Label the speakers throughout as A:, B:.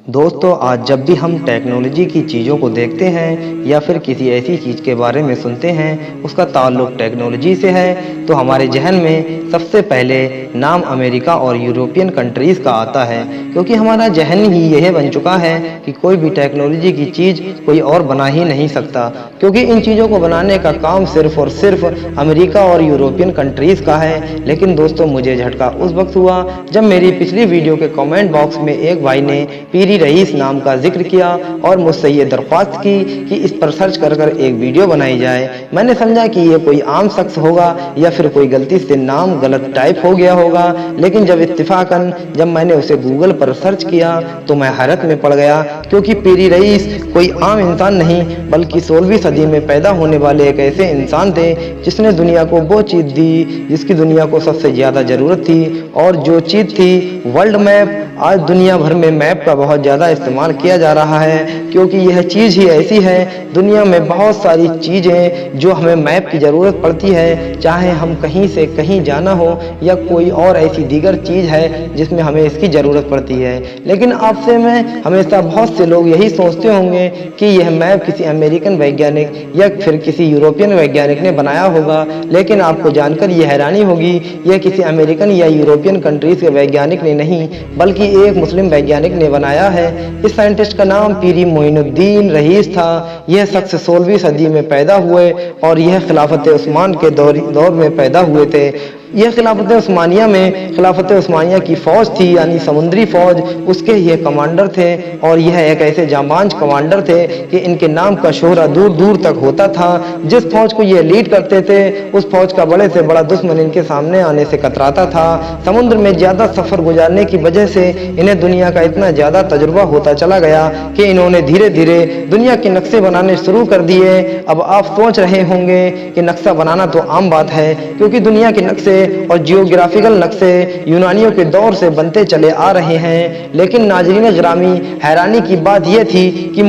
A: دوستو آج جب بھی ہم ٹیکنالوجی کی چیزوں کو دیکھتے ہیں یا پھر کسی ایسی چیز کے بارے میں سنتے ہیں اس کا تعلق ٹیکنالوجی سے ہے تو ہمارے ذہن میں سب سے پہلے نام امریکہ اور یورپین کنٹریز کا آتا ہے، کیونکہ ہمارا ذہن ہی یہ بن چکا ہے کہ کوئی بھی ٹیکنالوجی کی چیز کوئی اور بنا ہی نہیں سکتا، کیونکہ ان چیزوں کو بنانے کا کام صرف اور صرف امریکہ اور یورپین کنٹریز کا ہے۔ لیکن دوستو مجھے جھٹکا اس وقت ہوا جب میری پچھلی ویڈیو کے کامنٹ باکس میں ایک بھائی نے پیری رئیس نام کا ذکر کیا اور مجھ سے یہ درخواست کی کہ اس پر سرچ کر ایک ویڈیو بنائی جائے۔ میں نے سمجھا کہ یہ کوئی عام شخص ہوگا یا پھر کوئی غلطی سے نام غلط ٹائپ ہو گیا ہوگا، لیکن جب اتفاقاً جب میں نے اسے گوگل پر سرچ کیا تو میں حیرت میں پڑ گیا، کیونکہ پیری رئیس کوئی عام انسان نہیں بلکہ 16ویں صدی میں پیدا ہونے والے ایک ایسے انسان تھے جس نے دنیا کو وہ چیز دی جس کی دنیا کو سب سے زیادہ ضرورت تھی، اور جو چیز تھی ورلڈ میپ۔ آج دنیا بھر میں میپ کا بہت زیادہ استعمال کیا جا رہا ہے، کیونکہ یہ چیز ہی ایسی ہے۔ دنیا میں بہت ساری چیزیں جو ہمیں میپ کی ضرورت پڑتی ہے، چاہے ہم کہیں سے کہیں جانا ہو یا کوئی اور ایسی دیگر چیز ہے جس میں ہمیں اس کی ضرورت پڑتی ہے۔ لیکن آپ سے میں ہمیشہ بہت سے لوگ یہی سوچتے ہوں گے کہ یہ میپ کسی امریکن ویگیانک یا پھر کسی یورپین ویگیانک نے بنایا ہوگا، لیکن آپ کو جان کر یہ حیرانی ہوگی یہ کسی امریکن یا یورپین کنٹریز کے ویگیانک نے نہیں بلکہ ایک مسلم ویگیانک نے بنایا ہے۔ اس سائنٹسٹ کا نام پیری معین الدین رئیس تھا۔ یہ شخص 16ویں صدی میں پیدا ہوئے اور یہ خلافت عثمان کے دور میں پیدا ہوئے تھے۔ یہ خلافت عثمانیہ میں خلافت عثمانیہ کی فوج تھی، یعنی سمندری فوج، اس کے یہ کمانڈر تھے، اور یہ ایک ایسے جانباز کمانڈر تھے کہ ان کے نام کا شہرہ دور دور تک ہوتا تھا۔ جس فوج کو یہ لیڈ کرتے تھے اس فوج کا بڑے سے بڑا دشمن ان کے سامنے آنے سے کتراتا تھا۔ سمندر میں زیادہ سفر گزارنے کی وجہ سے انہیں دنیا کا اتنا زیادہ تجربہ ہوتا چلا گیا کہ انہوں نے دھیرے دھیرے دنیا کے نقشے بنانے شروع کر دیے۔ اب آپ سوچ رہے ہوں گے کہ نقشہ بنانا تو عام بات ہے، کیونکہ دنیا کے نقشے اور جیوگرافیکل نقشے یونانیوں کے دور سے بنتے چلے آ رہے ہیں، لیکن ناظرین گرامی حیرانی کی بات یہ تھی کہ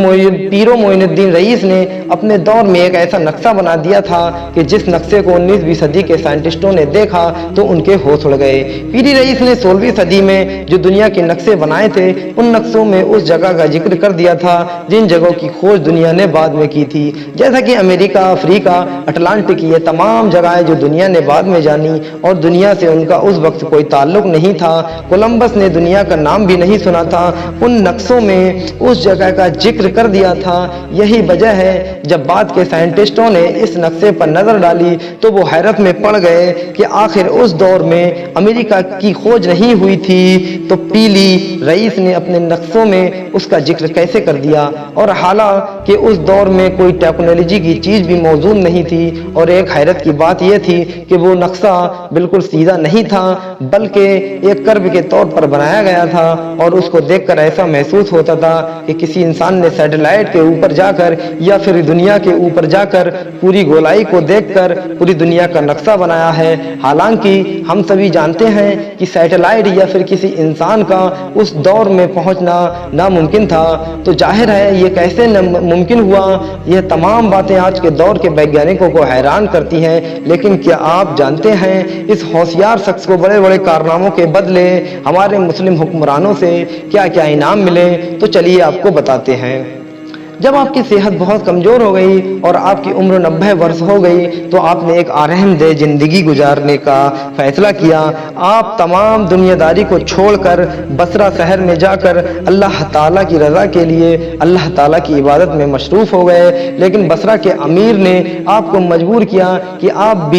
A: پیرو معین الدین رئیس نے اپنے دور میں ایک ایسا نقشہ بنا دیا تھا کہ جس نقشے کو 19ویں صدی کے سائنٹسٹوں نے دیکھا تو ان کے ہوش اڑ گئے۔ پیری رئیس نے 16ویں صدی میں جو دنیا کے نقشے بنائے تھے ان نقشوں میں اس جگہ کا ذکر کر دیا تھا جن جگہوں کی کھوج دنیا نے بعد میں کی تھی، جیسا کہ امریکہ، افریقہ، اٹلانٹک، یہ تمام جگہیں جو دنیا نے بعد میں جانی اور دنیا سے ان کا اس وقت کوئی تعلق نہیں تھا۔ کولمبس نے دنیا کا نام بھی نہیں سنا تھا، ان نقشوں میں اس جگہ کا ذکر کر دیا تھا۔ یہی وجہ ہے جب بعد کے سائنٹسٹوں نے اس نقشے پر نظر ڈالی تو وہ حیرت میں پڑ گئے کہ آخر اس دور میں امریکہ کی کھوج نہیں ہوئی تھی تو پیری رئیس نے اپنے نقشوں میں اس کا ذکر کیسے کر دیا، اور حالانکہ اس دور میں کوئی ٹیکنالوجی کی چیز بھی موجود نہیں تھی۔ اور ایک حیرت کی بات یہ تھی کہ وہ نقشہ بالکل سیدھا نہیں تھا بلکہ ایک کرو کے طور پر بنایا گیا تھا، اور اس کو دیکھ کر ایسا محسوس ہوتا تھا کہ کسی انسان نے سیٹلائٹ کے اوپر جا کر یا پھر دنیا کے اوپر جا کر پوری گولائی کو دیکھ کر پوری دنیا کا نقشہ بنایا ہے۔ حالانکہ ہم سبھی جانتے ہیں کہ سیٹلائٹ یا پھر کسی انسان کا اس دور میں پہنچنا ناممکن تھا، تو ظاہر ہے یہ کیسے ممکن ہوا۔ یہ تمام باتیں آج کے دور کے ویگیانکوں کو حیران کرتی ہیں، لیکن کیا آپ جانتے ہیں اس ہوشیار شخص کو بڑے بڑے کارناموں کے بدلے ہمارے مسلم حکمرانوں سے کیا کیا انعام ملے؟ تو چلیے آپ کو بتاتے ہیں۔ جب آپ کی صحت بہت کمزور ہو گئی اور آپ کی عمر 90 برس ہو گئی تو آپ نے ایک آرام دہ زندگی گزارنے کا فیصلہ کیا۔ آپ تمام دنیا داری کو چھوڑ کر بصرہ شہر میں جا کر اللہ تعالیٰ کی رضا کے لیے اللہ تعالیٰ کی عبادت میں مصروف ہو گئے، لیکن بصرہ کے امیر نے آپ کو مجبور کیا کہ آپ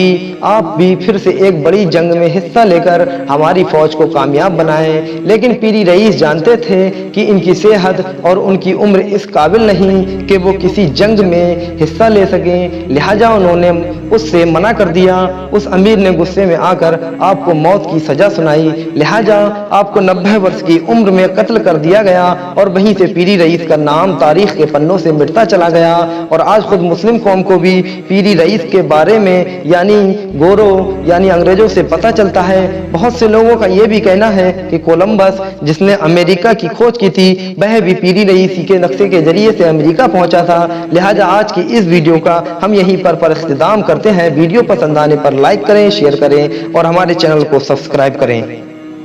A: بھی پھر سے ایک بڑی جنگ میں حصہ لے کر ہماری فوج کو کامیاب بنائیں۔ لیکن پیری رئیس جانتے تھے کہ ان کی صحت اور ان کی عمر اس قابل نہیں کہ وہ کسی جنگ میں حصہ لے سکیں، لہٰذا انہوں نے اس سے منع کر دیا۔ اس امیر نے غصے میں آ کر آپ کو موت کی سزا سنائی، لہٰذا آپ کو 90 برس کی عمر میں قتل کر دیا گیا، اور وہیں سے پیری رئیس کا نام تاریخ کے پنوں سے مٹتا چلا گیا۔ اور آج خود مسلم قوم کو بھی پیری رئیس کے بارے میں یعنی گورو یعنی انگریزوں سے پتہ چلتا ہے۔ بہت سے لوگوں کا یہ بھی کہنا ہے کہ کولمبس جس نے امریکہ کی کھوج کی تھی وہ بھی پیری رئیس کے نقشے کے ذریعے سے امریکہ پہنچا تھا۔ لہٰذا آج کی اس ویڈیو کا ہم یہیں پر اختتام کرتے ہیں۔ ویڈیو پسند آنے پر لائک کریں، شیئر کریں اور ہمارے چینل کو سبسکرائب کریں۔